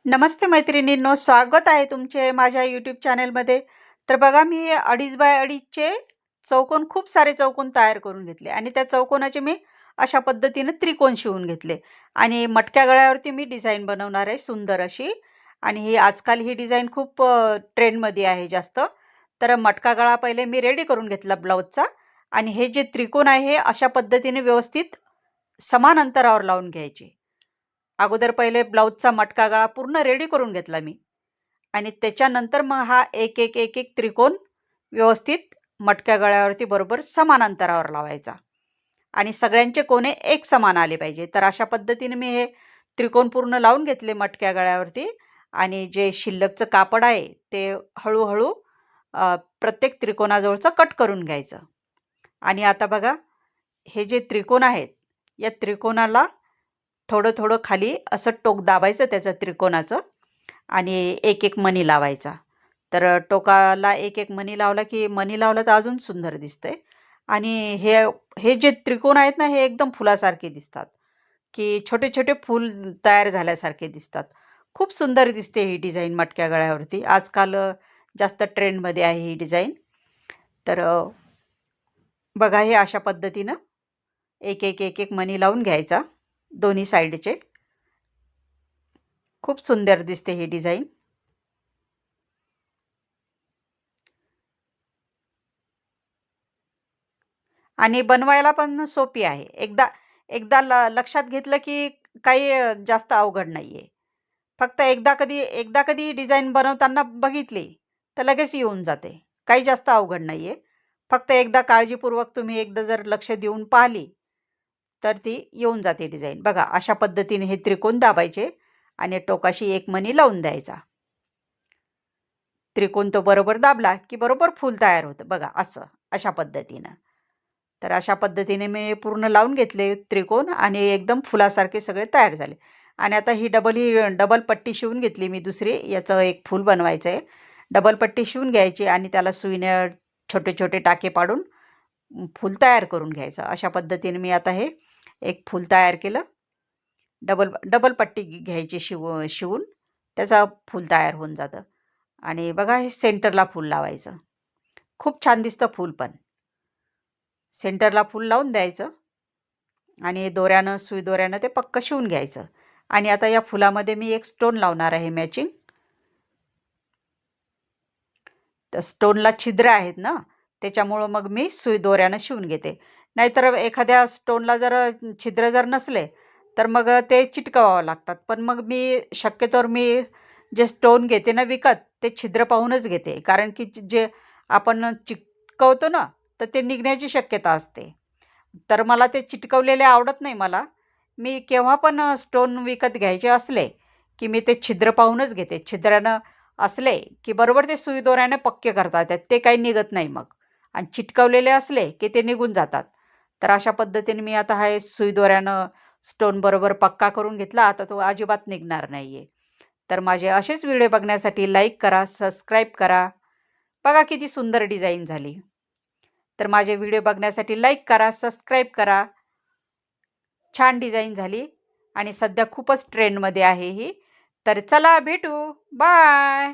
नमस्ते मैत्रिणींनो, स्वागत आहे तुमचे माझ्या यूट्यूब चॅनलमध्ये. तर बघा, मी 2.5 बाय 2.5चे चौकोन, खूप सारे चौकोन तयार करून घेतले आणि त्या चौकोनाचे मी अशा पद्धतीने त्रिकोण शिवून घेतले आणि मटक्या गळ्यावरती मी डिझाईन बनवणार आहे सुंदर अशी. आणि ही आजकाल ही डिझाईन खूप ट्रेंडमध्ये आहे जास्त. तर मटका गळा पहिले मी रेडी करून घेतला ब्लाऊजचा आणि हे जे त्रिकोण आहे हे अशा पद्धतीने व्यवस्थित समान अंतरावर लावून घ्यायचे. अगोदर पहिले ब्लाऊजचा मटका गळा पूर्ण रेडी करून घेतला मी आणि त्याच्यानंतर मग हा एक एक एक एक त्रिकोण व्यवस्थित मटक्या गळ्यावरती बरोबर समान अंतरावर लावायचा आणि सगळ्यांचे कोने एक समान आले पाहिजे. तर अशा पद्धतीने मी हे त्रिकोण पूर्ण लावून घेतले मटक्या गळ्यावरती आणि जे शिल्लकचं कापड आहे ते हळूहळू प्रत्येक त्रिकोणाजवळचं कट करून घ्यायचं. आणि आता बघा, हे जे त्रिकोण आहेत या त्रिकोणाला थोडं थोडं खाली असं टोक दाबायचं त्याचं त्रिकोणाचं आणि एक एक मणी लावायचा. तर टोकाला एक एक मणी लावला की मणी लावला तर अजून सुंदर दिसतंय. आणि हे हे जे त्रिकोण आहेत ना, हे एकदम फुलासारखे दिसतात, की छोटे छोटे फूल तयार झाल्यासारखे दिसतात. खूप सुंदर दिसते ही डिझाईन मटक्या गळ्यावरती. आजकाल जास्त ट्रेंडमध्ये आहे ही डिझाईन. तर बघा, हे अशा पद्धतीनं एक एक एक एक मणी लावून घ्यायचा दोन्ही साईडचे. खूप सुंदर दिसते ही डिझाईन. आणि बनवायला पण सोपी आहे. एकदा एकदा लक्षात घेतलं की काही जास्त अवघड नाहीये. फक्त एकदा कधी डिझाईन बनवताना बघितली तर लगेच येऊन जाते. काही जास्त अवघड नाहीये. फक्त एकदा काळजीपूर्वक तुम्ही एकदा जर लक्ष देऊन पाहिली तर ती येऊन जाते डिझाईन. बघा, अशा पद्धतीने हे त्रिकोण दाबायचे आणि टोकाशी एक मणी लावून द्यायचा. त्रिकोण तो बरोबर दाबला की बरोबर फूल तयार होतं. बघा असं, अशा पद्धतीनं. तर अशा पद्धतीने मी पूर्ण लावून घेतले त्रिकोण आणि एकदम फुलासारखे सगळे तयार झाले. आणि आता ही डबल पट्टी शिवून घेतली मी दुसरी. याचं एक फूल बनवायचं आहे. डबल पट्टी शिवून घ्यायची आणि त्याला सुईने छोटे छोटे टाके पाडून फूल तयार करून घ्यायचं. अशा पद्धतीने मी आता हे एक फूल तयार केलं. डबल डबल पट्टी घ्यायची शिवून त्याचा फूल तयार होऊन जातं. आणि बघा, हे सेंटरला फूल लावायचं. खूप छान दिसतं फूल पण. सेंटरला फूल लावून द्यायचं आणि सुई दोऱ्यानं ते पक्क शिवून घ्यायचं. आणि आता या फुलामध्ये मी एक स्टोन लावणार आहे मॅचिंग. तर स्टोनला छिद्र आहेत ना, त्याच्यामुळं मग मी सुई दोऱ्यानं शिवून घेते. नाहीतर एखाद्या स्टोनला जर छिद्र जर नसले तर मग ते चिटकवावं लागतात. पण मग शक्यतोवर मी जे स्टोन घेते ना विकत, ते छिद्र पाहूनच घेते. कारण की जे आपण चिटकवतो ना, तर ते निघण्याची शक्यता असते. तर मला ते चिटकवलेले आवडत नाही मला. मी केव्हा पण स्टोन विकत घ्यायचे असले की मी ते छिद्र पाहूनच घेते. छिद्रानं असले की बरोबर ते सुई दोऱ्याने पक्के करता येतात. ते काही निघत नाही मग. आणि चिटकवलेले असले की ते निघून जातात. तर अशा पद्धतीने मी आता हा सुई दोऱ्यानं स्टोन बरोबर पक्का करून घेतला. आता तो अजिबात निघणार नाहीये. तर माझे असेच व्हिडिओ बघण्यासाठी लाईक करा, सबस्क्राईब करा. बघा किती सुंदर डिझाईन झाली. तर माझे व्हिडिओ बघण्यासाठी लाईक करा, सबस्क्राईब करा. छान डिझाईन झाली आणि सध्या खूपच ट्रेंडमध्ये आहे ही. तर चला भेटू. बाय.